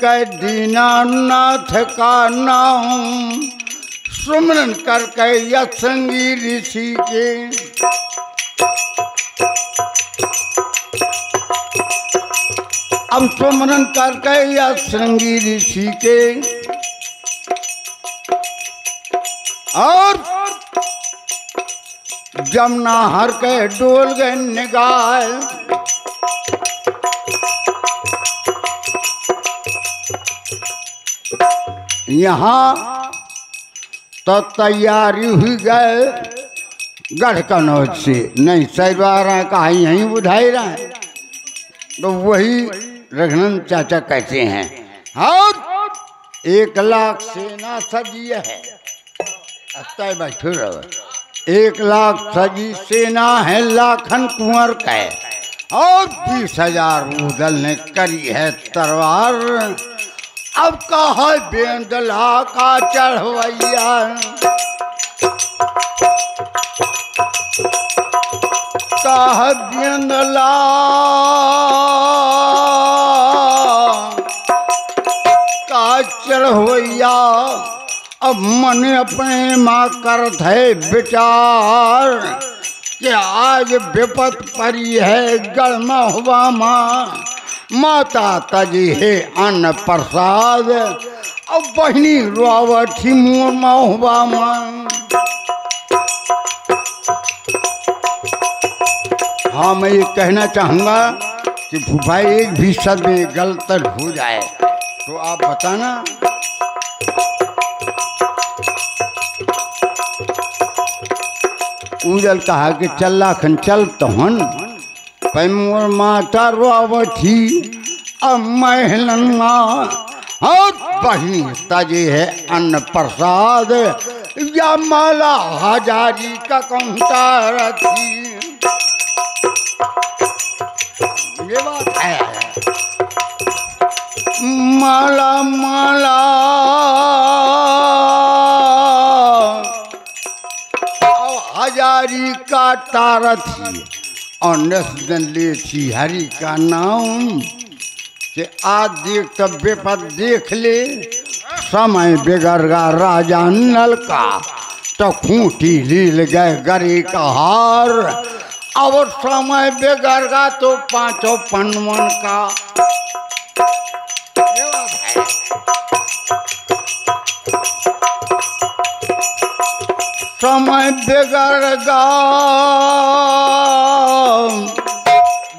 कै दीनानाथ का नाम, सुमरन करके यत्संगी ऋषि के। अब सुमरन करके यत्संगी ऋषि के और जमुना हर के डोल गए निगाह। यहाँ तो तैयारी हुई गए गढ़ कनौज से, नहीं सैरवारा का यहीं बुझाई रहा है। तो वही रघुनंदन चाचा कहते हैं और 1 लाख सेना सजी है। बैठो रहो, 1 लाख सजी सेना है लाखन कुंवर का, और 20,000 उदल ने करी है तलवार। अब कहा बेंदला का चढ़वैया, कहा बेंदला का चढ़वैया। अब मन अपने माँ करत है विचार कि आज विपत परी है गढ़ महुआ माँ। माता तजी है अन्न प्रसाद, अब बहनी रोवठी मोर महुआ माँ। हाँ, मैं ये कहना चाहूँगा कि फूफा एक भी शब्द में गलत हो जाए तो आप बताना। उजल कहा कि चल खन चल तहन पैमोर माता रोवठी अब महलन माँ, और बहनी तजे है अन्न प्रसाद या माला हजारी का कंटार थी। ये बात है, माला माला हजारी का तारथी और नस्दन ले थी हरि का नाम। कि आज देख तब बेपत देख ले, समय बिगड़गा राजा नल का, तो खूंटी लील गए गरी का हार। और समय बिगड़गा तो 5 पनवन का। समय बिगड़गा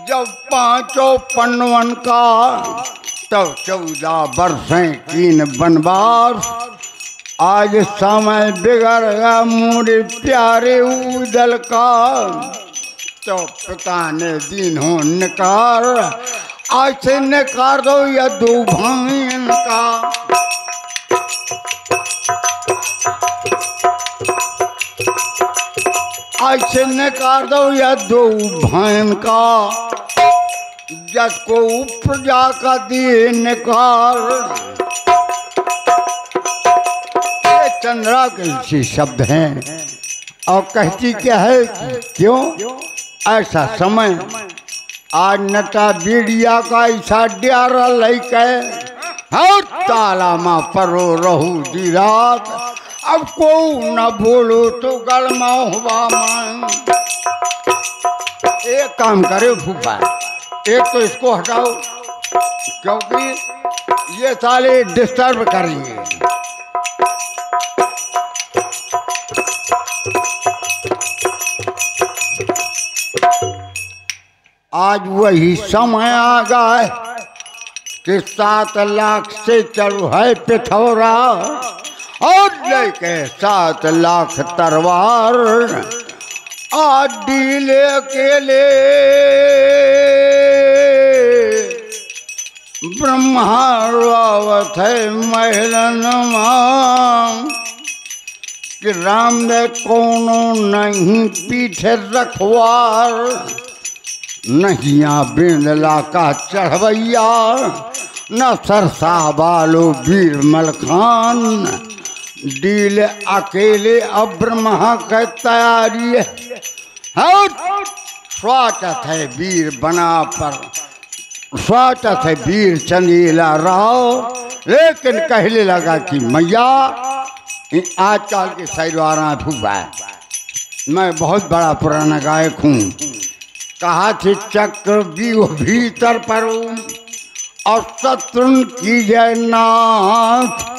जब 5 पनवन का, तब 14 बरसें कीन बनवास। आज समय बिगड़गा मोरे प्यारे उदल का, तो पिता ने दिन हो निकार। आज से निकार दो या 2 भाइन का। आज से निकार दो या 2 भाइन का, जस को प्रजा का दिए निकार। ये चंद्रा के शब्द हैं और कहती क्या है, क्यों ऐसा समय आज नटा बीड़िया का ऐसा डारा लैके और ताला माँ परो रहू दी रात। अब को न बोलो तो गलमा हुआ मान। एक काम करे फूफा, एक तो इसको हटाओ क्योंकि ये साले डिस्टर्ब करेंगे। आज वही समय आ गया कि 7 लाख से चलो है पिथौरा और लेके 7 लाख तलवार। आज डीले अकेले ब्रह्मावत है महलन मां कि राम दे कोनो नहीं पीछे रखवार। नहिया बिंदला का चढ़वैया न सरसा बालो वीर मलखान। डील अकेले अब ब्रह्मा का तैयारी है। स्वागत है वीर बना पर स्वात से वीर चंदेला रहो, लेकिन कहने लगा कि मैया आजकल के सैरवारा फूफा मैं बहुत बड़ा पुराना गायक हूँ। कहा थी चक्र भीतर पर और शत्रुन की जय नाथ,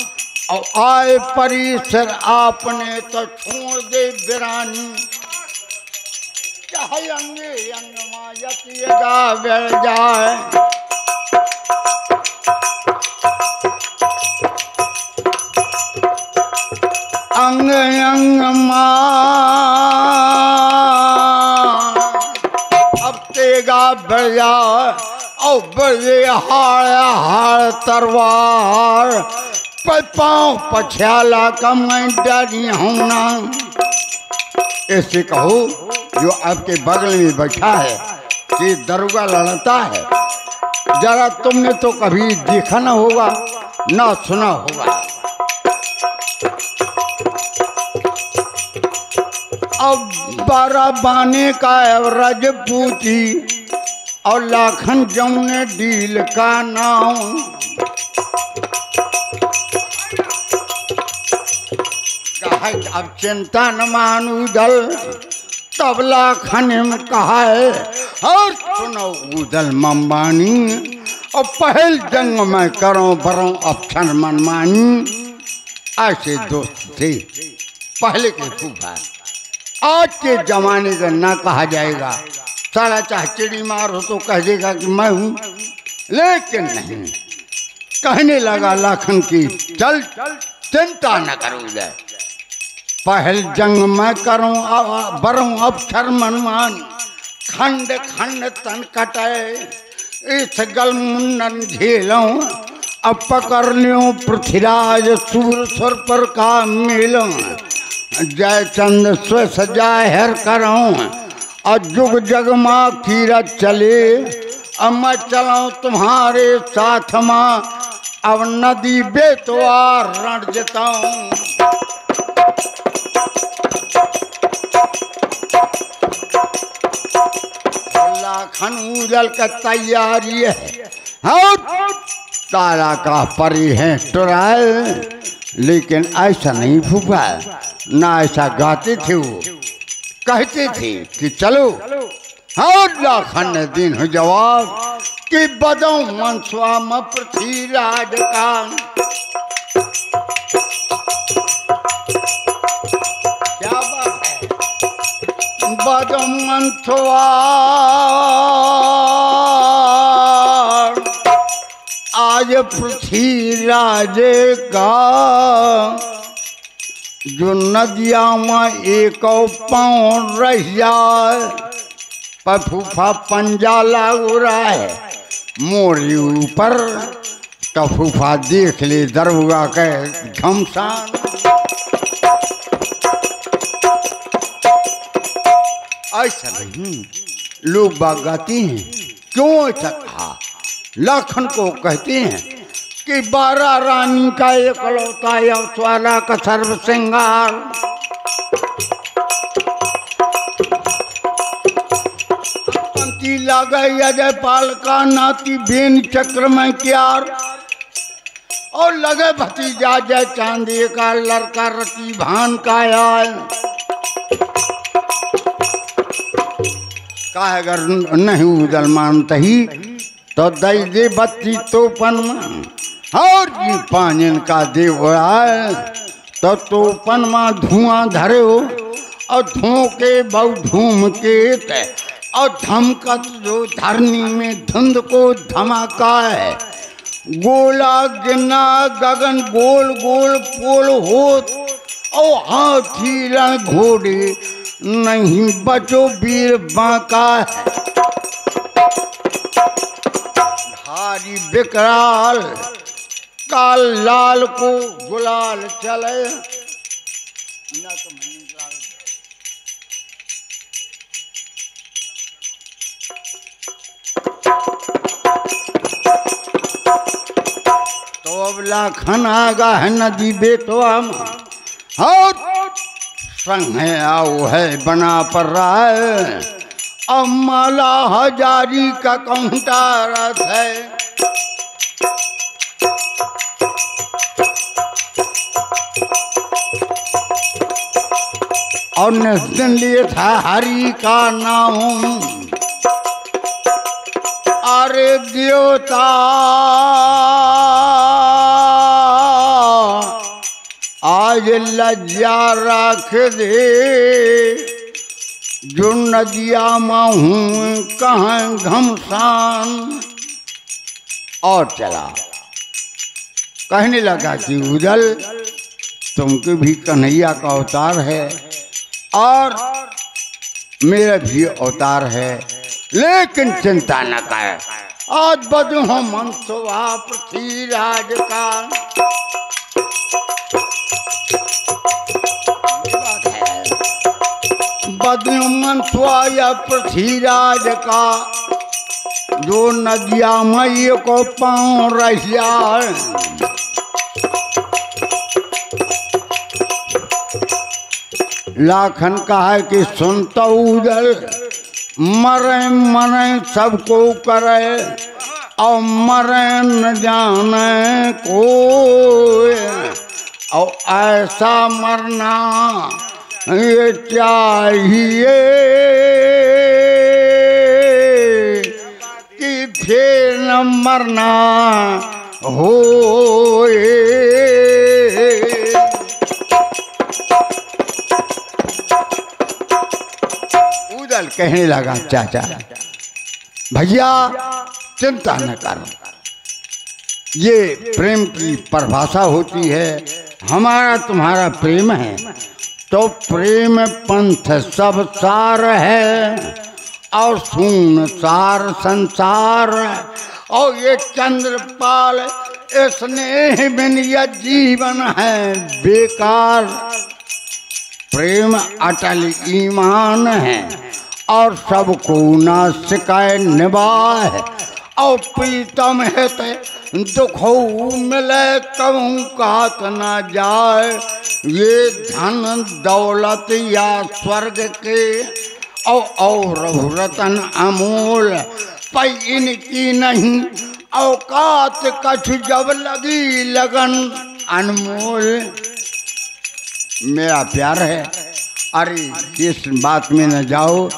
और आए परिसर आपने तो छोड़ दे बिरानी। चाहे अंगे अंग मायतिएगा बढ़ जाए, अंग अंग अब तेगा बढ़ जाए, और बड़े हाड़ तरवार पाँव पछयाला का मैं डरी हूँ ना। ऐसे कहो जो आपके बगल में बैठा है कि दरोगा लड़ता है, जरा तुमने तो कभी देखा ना होगा ना सुना होगा। अब 12 बाने का एवरेज पूछी और लाखन जमुने डील का नाम। अब चिंता न मानू दल तब लाखन में कहा है, और सुनो उदल मम्बानी, और पहल जंग में करो बरो अफसर मनमानी। ऐसे दोस्त थे पहले के फूफा। आज के जमाने का ना कहा जाएगा, साला चाहे चिड़ी मार हो तो कह देगा कि मैं हूँ, लेकिन नहीं। कहने लगा लाखन की चल चिंता न करो जाए, पहल जंग मैं करूं बरूं अफसर मनमान। खंड खंड तन कटे इस गल मुंडन झेलूं, अब पकड़ लियो पृथ्वीराज सूर सुर पर का मेलों। जय चंद स्व जाहिर करूं और जुग जग माँ कीरत चले, अब मैं चलाऊं तुम्हारे साथ माँ, अब नदी बेतवार रण जताऊं। लाखन उजल का तैयारी है, और तारा का परी है टुराल। लेकिन ऐसा नहीं फूफा, ना ऐसा गाते थे वो, कहते थे कि चलो। और लाखन ने दिन हो जवाब कि बदो मनसुआ में पृथ्वीराज का। क्या बात है, बदो मनसुआ आज पृथ्वीराज का, जो नदिया में एक पाँव रह जाए, पर फूफा पंजा लागू रहा है मोरी ऊपर, तो फूफा देख ले दरोगा के घमसान। ऐसा नहीं लोग बाग गाती हैं, क्यों ऐसा कहा? लाखन को कहते हैं कि 12 रानी का एकलौता यवस्वाला का सर्व श्रृंगार। पंक्ति लगे अजय पाल का नाती बेन चक्र में क्यार, और लगे भतीजा जय चांदी का लड़का रति भान का यार। का अगर नहीं उदल मानता ही तो दई दे बत्ती तोपन में, और जी पानी का देव आए तो तोपन में धुआं धरे हो, और धुओं के बहु धूम के, और धमकत जो धरनी में धुंध को धमाका है। गोला गिना गगन गोल गोल पोल होत, और हाथी रण घोड़े नहीं बचो वीर बांका है। भारी विकराल काल लाल को गुलाल चले न तो अब लाखन आगा है नदी बेतवा में, और संग है आओ है बना पर रहा है, और माला हजारी का काउंटर है। और निस्दिन लिए था हरि का नाम। अरे देवता आज लज्जा रख दे, जो नदिया में हूँ कहाँ घमसान। और चला कहने लगा कि उदल तुमके भी कन्हैया का अवतार है और मेरा भी अवतार है, लेकिन चिंता न कर। आज बदू मन सुहा पृथ्वीराज का। बदू मन सुहा पृथ्वीराज का, जो नदिया मई को पाँव रहिया। लाखन कहा कि सुनता उदल, मरे मरे सबको करे और मरे न जाने को। और ऐसा मरना ये चाहिए कि फिर न मरना होए। उदल कहने लगा चाचा भैया चिंता न कर, ये प्रेम की परिभाषा होती है। हमारा तुम्हारा प्रेम है तो प्रेम पंथ सब सार है और सुन सार संसार। और ये चंद्रपाल स्नेह बिन यह जीवन है बेकार। प्रेम अटल ईमान है और सबको न सिकाए निभाए। और प्रीतम है दुख मिले कहूँ कात न जाए। ये धन दौलत या स्वर्ग के और रतन अमूल पै इनकी नहीं। औकात कछु जब लगी लगन अनमोल। मेरा प्यार है। अरे इस बात में न जाओ,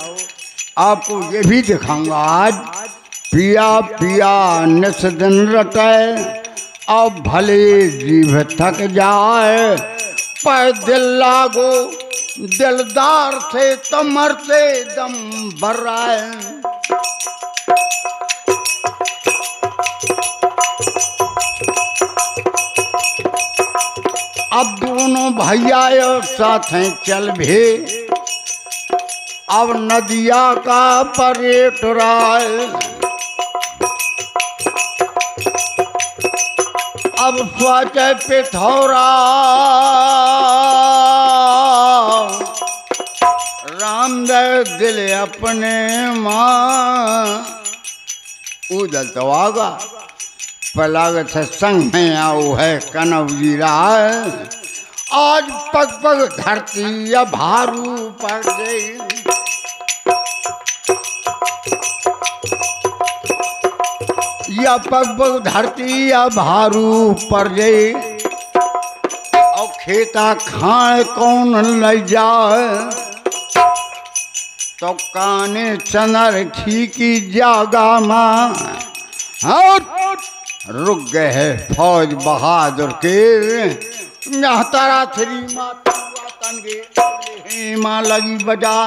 आपको ये भी दिखाऊंगा आज। पिया पिया निस दिन रटे अब भले जीभ थक जाए। पर दिल लागो दिलदार से तो मरते दम बर्राए। अब दोनों भैया साथ हैं चल भे। अब नदिया का परेट राय। अब स्वच पिथौरा रामदेव दिल अपने माँ। उदल तो आगा पलागत संग में आओ है कनव जी रहा। आज पग पग धरती या भारू पड़ गई। या पग पग धरती या भारू पड़ गई। और खेता खाए कौन ले जाए। तो काने चनर खीकी जागा माँ। रुक गए है फौज बहादुर के। तारा थरी माँ लगी बजा।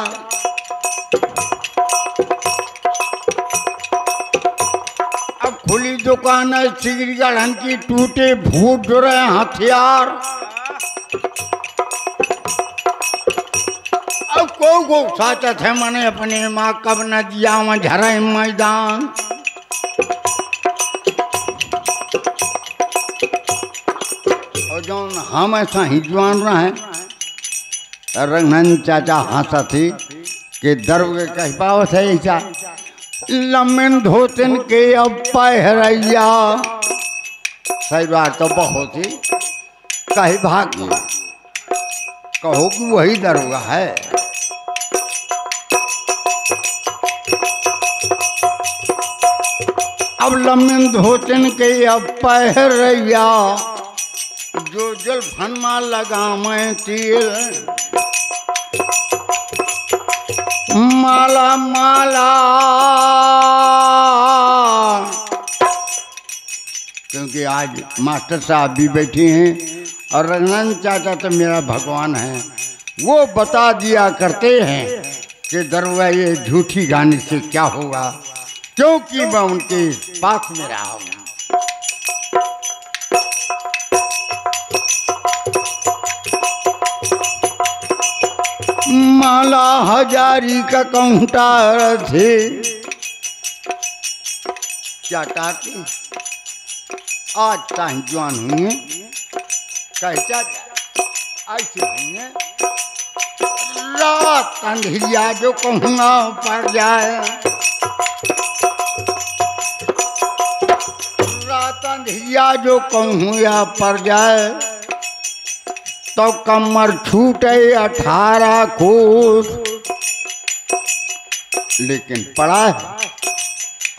अब खुली दुकान है सिगरीगढ़ की, टूटे फूट रहे हथियार। अब को साचत है मने अपने माँ कब न दिया वहाँ झरे मैदान। और जो हम ऐसा ही जवान रहे रघुनंदन चाचा हंसा थी कि दर्व के कह पावत है ऐसा। लम्बिन धोतिन के अब पहरैया। सही बात तो बहुत ही कही भागी कहो कि वही दरोगा है। अब लम्बिन धोतन के अब पहरैया जो जल फनमा लगा मैं तीर माला माला क्योंकि आज मास्टर साहब भी बैठे हैं और रघुनंदन चाचा तो मेरा भगवान है। वो बता दिया करते हैं कि दरोगा ये झूठी गाने से क्या होगा, क्योंकि मैं उनके पास में रहा हूँ। माला हजारी का काउंटर थे क्या टाके आज ताही जवान हुए कह चाचा ऐसे हुए रात अंधेरिया जो कहूँगा पड़ जाए रात अंधेरिया जो कहूँ या पड़ जाए तो कमर छूटे 18 कोस लेकिन पड़ा है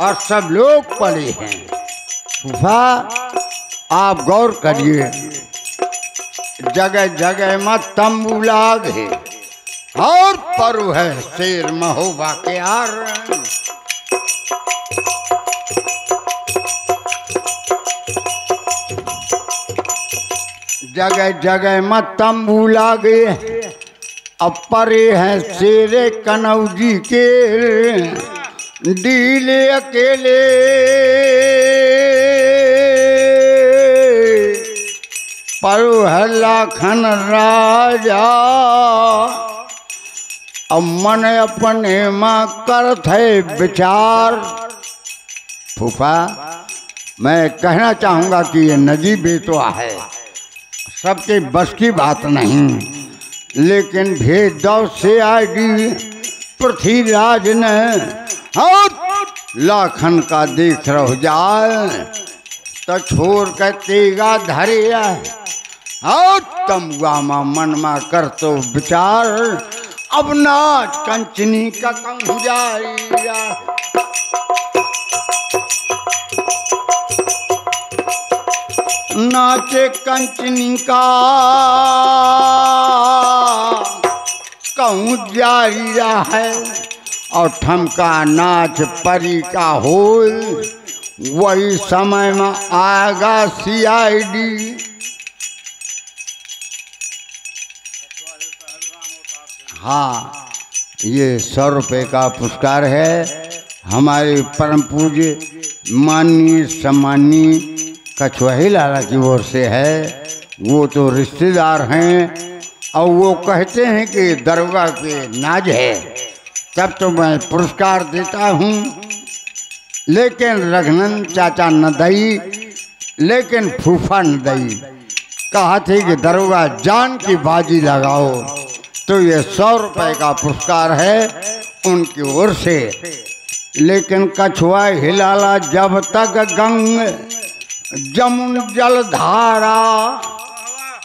और सब लोग पड़े हैं। फूफा आप गौर करिए जगह जगह में तंबू लागे और परु है शेर महोबा के आर जगह जगह में तंबू लागे अब परे हैं शेरे कनौजी के डीले अकेले परु है लाखन राजा अब मन अपने माँ करत है विचार। फूफा मैं कहना चाहूँगा कि ये नदी बेतवा है, सबके बस की बात नहीं, लेकिन भेदभाव से आएगी पृथ्वीराज ने और लाखन का देख रह जाए तो छोड़ कर तेगा धरिया और तमुआ मा मन मा कर तो विचार अब नाच कंचनी का कहूँ जाइया। नाचे कंचनी का कहूँ जारी है और ठमका नाच परी का हो वही समय में आएगा CID। हाँ ये 100 रुपये का पुरस्कार है हमारे परम पूज्य माननीय सम्माननीय कछुआही लाला की ओर से है। वो तो रिश्तेदार हैं और वो कहते हैं कि दरोगा के नाज है तब तो मैं पुरस्कार देता हूँ, लेकिन रघुनंदन चाचा न दई लेकिन फूफा न दई। कहा थे कि दरोगा जान की बाजी लगाओ तो ये 100 रुपये का पुरस्कार है उनकी ओर से। लेकिन कछुआ हिलाला जब तक गंग जमुन जलधारा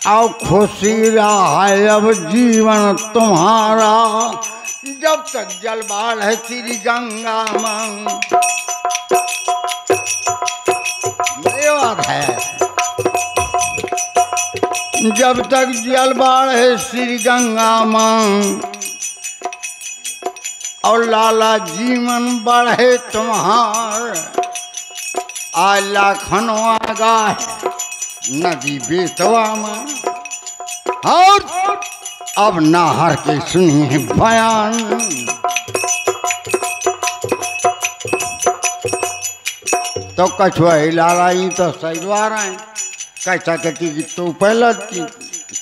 आओ खुशी रहा है अब जीवन तुम्हारा जब तक जलबाल है श्री गंगा मां। बात है जब तक जलबाल है श्री गंगा मां और लाला जीवन बढ़े तुम्हार आला खनवागा नदी बेतवा में और अब नाहर के सुनिए बयान। तो कछुआ लाला ही तो सहीवार है कैसा कहती कि तो लड़ती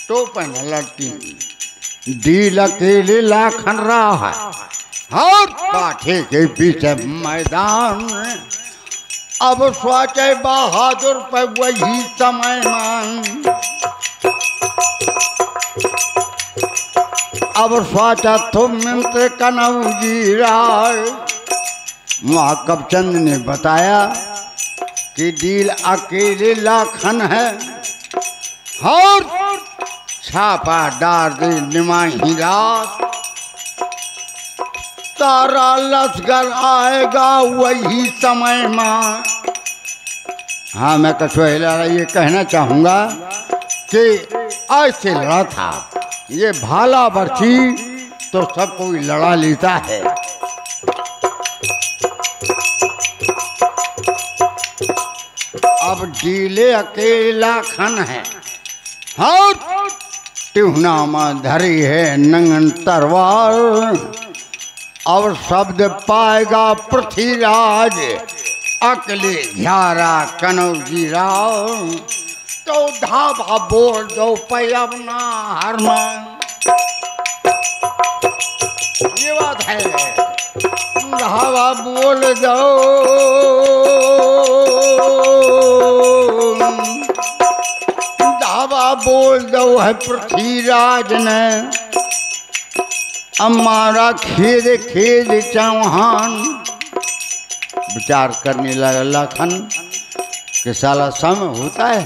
तो पहले लड़ती दिल अकेले लाखन रहा है और पाठे के पीछे मैदान अब सोचे बहादुर पे वही समय मान अब सोचा तुम मंत्र कनौजी राय। महाकवचंद ने बताया कि डील अकेले लाखन है और छापा डार दे निमाही रात तारा लश्कर आएगा वही समय में हाँ, मैं कछुआ ये कहना चाहूँगा कि ऐसे लड़ा था, ये भाला बरछी तो सब कोई लड़ा लेता है। अब डीले अकेला खन है, हाँ टिहुना में धरी है नंगन तरवार। अब शब्द पाएगा पृथ्वीराज, अकेले घ्यारा कनौजी राव। तो धावा बोल दो पैबना हरमान, ये बात है। धावा बोल दो, धावा बोल दो है पृथ्वीराज ने। हमारा खेद खेद चौहान विचार करने लगा लखन कि साला समय होता है,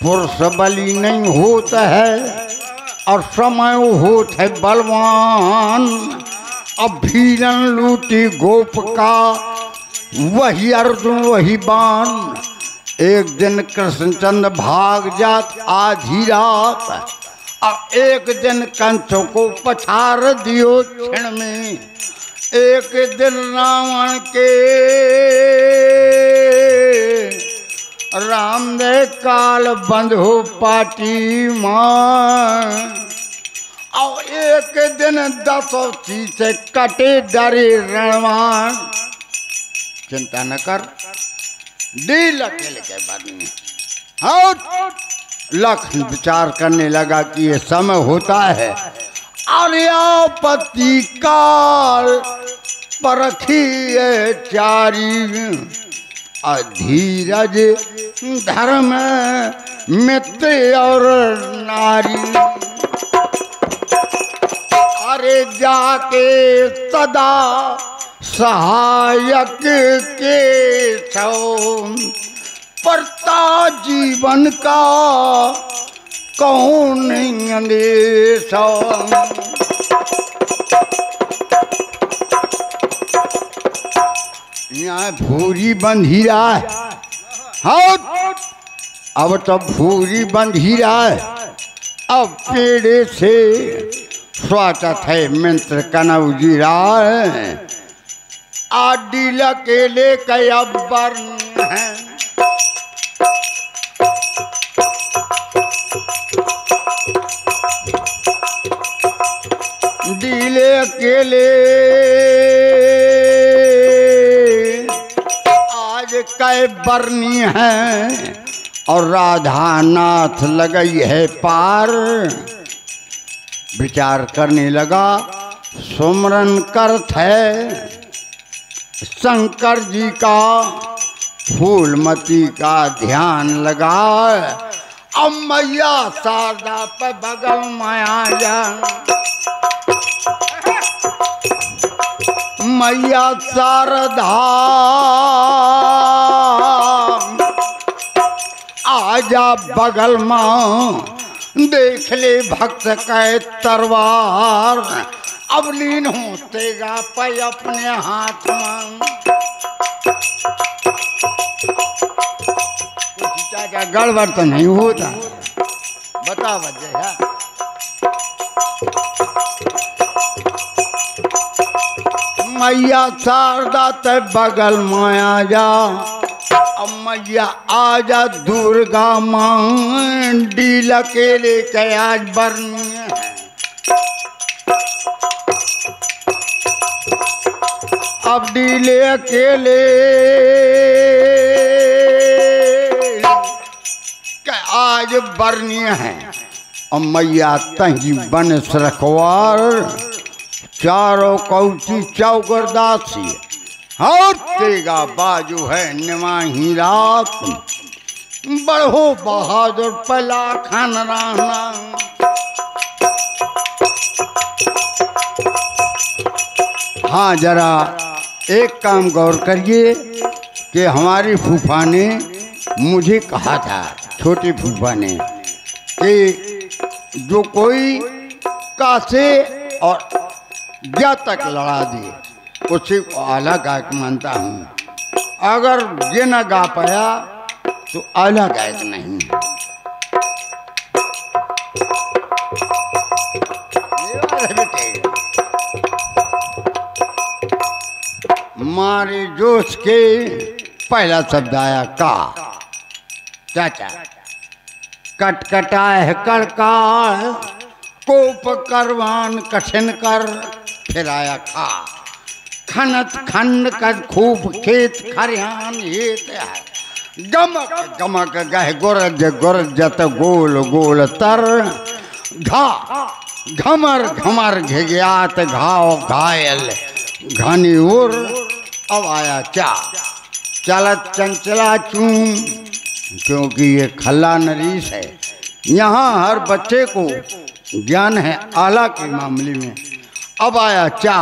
पुरुष बलि नहीं होता है और समय होता है बलवान। अब भीलन लूटी गोप का, वही अर्जुन वही बाण। एक दिन कृष्णचंद्र भाग जात आधी रात, और एक दिन कंचों को पछाड़ दियो क्षण में। एक दिन रावण के राम दे काल बंद हो पाटी मां। और एक दिन दसों से कटे डरे रणवान। चिंता न कर, डील अकेले के बारे में। हाँ, लखन विचार करने लगा कि ये समय होता है आर्यापति काल परखिए चारी। अधीरज धर्म मित्र और नारी। अरे जाके सदा सहायक के सो, परता जीवन का कौन अंदेश। यहाँ भूरी बंधी रहा है, हाँ अब तो भूरी बंधी रहा है। अब पेड़े से स्वागत है मित्र कनौजी राय। आदिल अकेले कया वर्ण है। डीले अकेले आज कै बरनी है, और राधा नाथ लगई है पार। विचार करने लगा, सुमरन करत है शंकर जी का, फूलमती का ध्यान लगा। अब मैया शारदा पे बगल माया जा, मैया शारदा आजा बगल माँ, देख ले भक्त के तरवार। अब लीन होतेगा पे अपने हाथ में। क्या गड़बड़ तो नहीं होता, बता वजह है। मैया शारदा ते बगल में आ जा। अब मैया आजा दुर्गा मां, डील अकेले के आज बरनी है। अब डीले अकेले के आज बरनी है। अब मैया तही बन रखवार, चारों कौची चौगरदासी। और तेगा बाजू है निमाही रात, बढ़ो बहादुर पला खान रहना। हाँ, जरा एक काम गौर करिए कि हमारी फूफा ने मुझे कहा था, छोटी फूफा ने, कि जो कोई कासे और ज्ञा तक लड़ा दे उसी को आला गायक मानता हूँ। अगर ये न गा पाया तो आला गायक नहीं है। मारे जोश के पहला शब्द आया का। चाचा कटकटा है कड़काल कोप करवान कठिन कर, फिर आया खा। खनत खंड कर खूब खेत खरिहान हेत है। गमक गमक गह गुरज गुरजत गोल गोल तर। घा घमर घमर घिघियात घाव घायल घनी उर। अब आया चा चलत चंचला चूम, क्योंकि ये खल्ला नरीस है। यहाँ हर बच्चे को ज्ञान है आला के मामले में। अब आया चा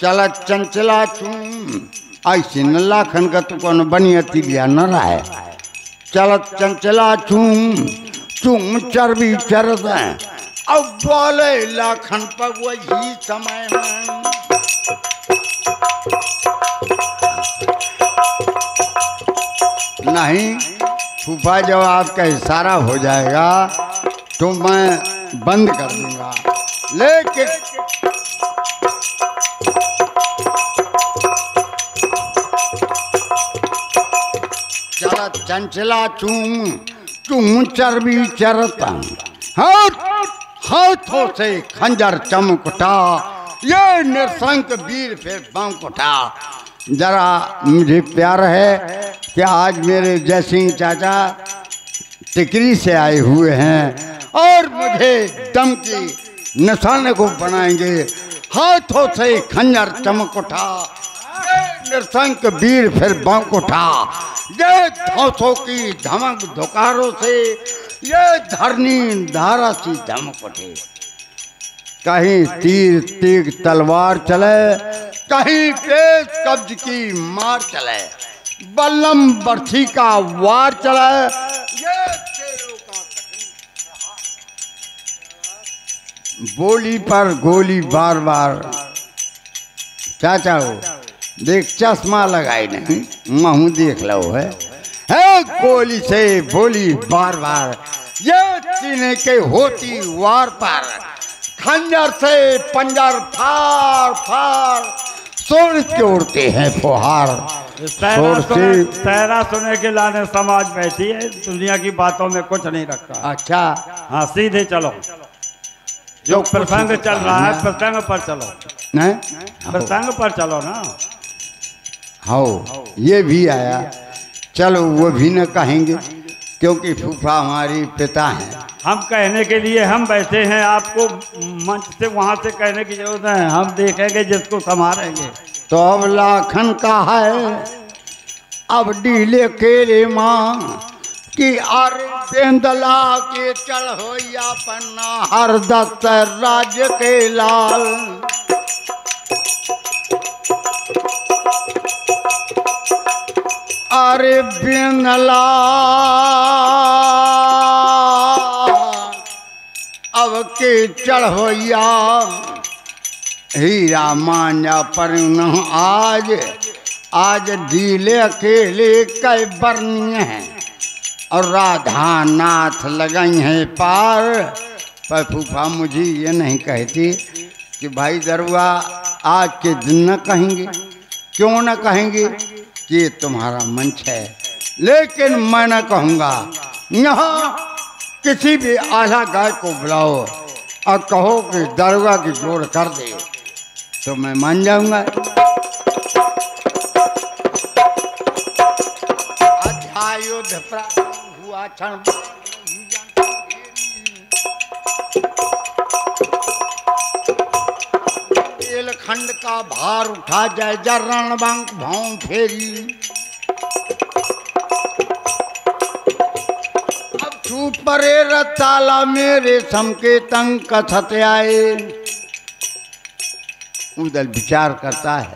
चलत चंचला चूम, ऐसी नल्ला खन का तो कौन बनियती लिया न रहा है। चलत चंचला चूम चूम चरबी चरद है। अब बोले लाखन पग वही समय में। नहीं फूफा जब आपका इशारा हो जाएगा तो मैं बंद कर दूंगा, लेकिन चलत चंचला चूम चूम चरबी चरता। हाथों से खंजर चमकटा, ये निरसंक वीर फिर बम उठा। जरा मुझे प्यार है कि आज मेरे जयसिंह चाचा टिकरी से आए हुए हैं और मुझे दम की निशाने को बनाएंगे। हाथों से खंजर चमक उठा, निरसंक वीर फिर बम उठा। ये धौसों की धमक धुकारों से ये धरनी धारा सी धमक उठे। कहीं तीर तीर तलवार चले, कहीं तेज कब्ज की मार चले, बल्लम बरछी का वार चले। ये शेरों का बोली पर गोली बार बार। चाचा हो देख चश्मा लगाए नहीं, महू देख लो है गोली से बोली बार बार। ये सीने के होती वार पर, खंजर से पंजर फाड़ फाड़ सूरज के उड़ते हैं फुहार। सहरा सुने के लाने समाज बैठी है, दुनिया की बातों में कुछ नहीं रखता। अच्छा हाँ सीधे चलो, जो प्रसंग चल रहा है प्रसंग पर चलो। नहीं प्रसंग पर चलो ना। हाँ ये भी आया, चलो वो भी न कहेंगे क्योंकि फूफा हमारी पिता हैं। हम कहने के लिए हम बैठे हैं, आपको मंच से वहाँ से कहने की जरूरत है। हम देखेंगे जिसको संभालेंगे। तो अब लाखन का है, अब डीले केरे माँ कि अर बेंदला के चढ़ हो या पन्ना हर दस्त राज्य के लाल। अरे बेंदला अब के चढ़ोया हीरा मांझा पर आज आज ढीले अकेले कई बरनी हैं और राधा नाथ लगाई हैं पार। पर फूफा मुझे ये नहीं कहती कि भाई दरुआ आज के दिन न कहेंगे, क्यों न कहेंगे कि ये तुम्हारा मंच है। लेकिन मैं न कहूँगा, यहाँ किसी भी आला गाय को बुलाओ और कहो कि दरुआ की जोड़ कर दे तो मैं मान जाऊंगा। अध्यायुध हुआ क्षण खंड का भार उठा जाए जरण बंक भाव फेरी। अब छूट परे रताला मेरे समके तंग कथत आए। उधर विचार करता है,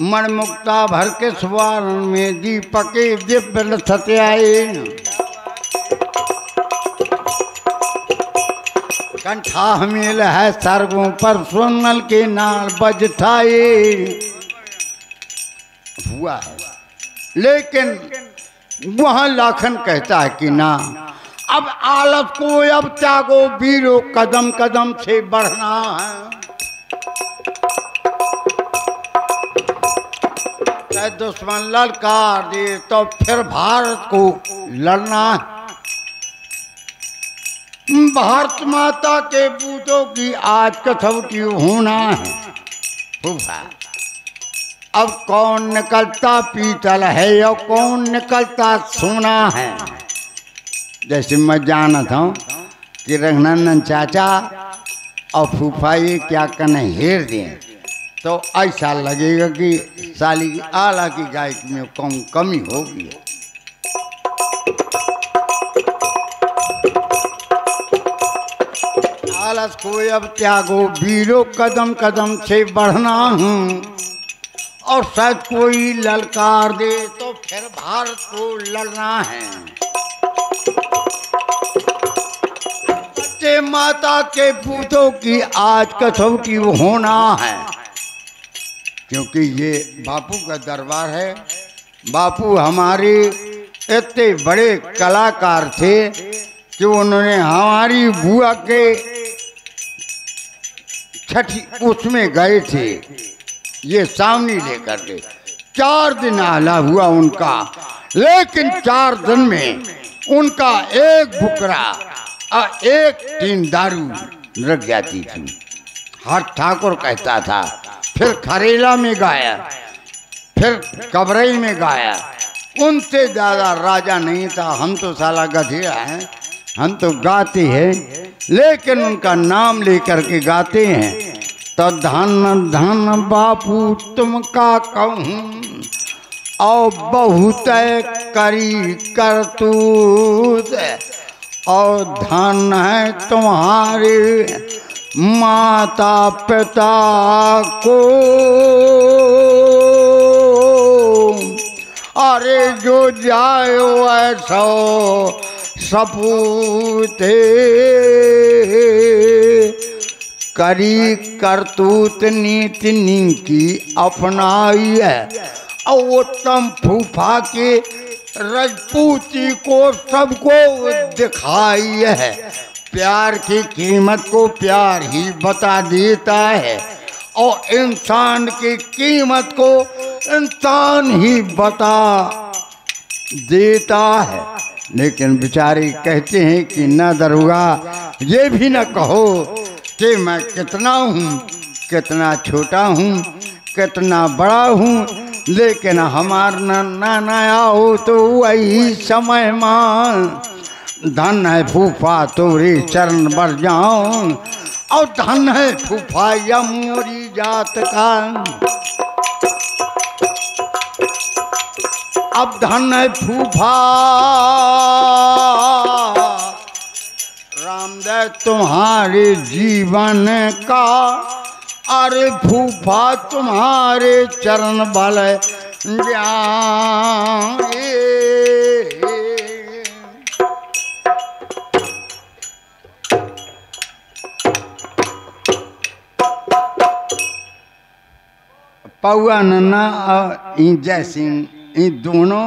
मन मुक्ता भर के स्वर्ण में दीपके दिव्य लथत आए। कंठा हमेल है सर्गों पर सोनल के नाल बजठाए हुआ है। लेकिन वहां लाखन कहता है कि ना, अब आलस को अब त्यागो वीरो, कदम कदम से बढ़ना है। चाहे दुश्मन ललकार दे तो फिर भारत को लड़ना है। भारत माता के पूतों की आज कसौटी होना है। फूफा, अब कौन निकलता पीतल है और कौन निकलता सोना है। जैसे मैं जानता हूँ कि रघुनंदन चाचा और फूफा ये क्या करने हेर दें, तो ऐसा लगेगा कि साली की आला की गायक में कमी होगी। आलस को अब त्यागो वीरो, कदम कदम से बढ़ना हूँ। और शायद कोई ललकार दे तो फिर भारत को लड़ना है। बच्चे माता के पूतों की आज कसौटी होना है। क्योंकि ये बापू का दरबार है। बापू हमारे इतने बड़े कलाकार थे कि उन्होंने हमारी बुआ के छठी उसमें गए थे, ये सामने लेकर के 4 दिन आला हुआ उनका, लेकिन 4 दिन में उनका एक बुकरा और एक टीन दारू रख जाती थी। हर ठाकुर कहता था। फिर खरेला में गाया, फिर कबरई में गाया। उनसे ज़्यादा राजा नहीं था। हम तो साला गधेड़ा हैं, हम तो गाते हैं, लेकिन उनका नाम लेकर के गाते हैं। तो धन धन बापू तुम का कहूँ, और बहुत करी करतूत, और धन है तुम्हारे माता पिता को। अरे जो जायो ऐसो सपूते, करी करतूत नीति नीति अपनाई है। और उत्तम फूफा के राजपूती को सबको दिखाई है। प्यार की कीमत को प्यार ही बता देता है, और इंसान की कीमत को इंसान ही बता देता है। लेकिन बेचारे कहते हैं कि न दरोगा, ये भी न कहो कि मैं कितना हूँ, कितना छोटा हूँ, कितना बड़ा हूँ, लेकिन हमार ना आओ तो वही समय मान। धन है फूफा तोरे चरण बर जाऊं, और धन है फूफा या मोरी जात का। अब धन है फूफा रामदेव तुम्हारे जीवन का। अरे फूफा तुम्हारे चरण बल जाए। पौआ नन्ना और जय सिंह, इन दोनों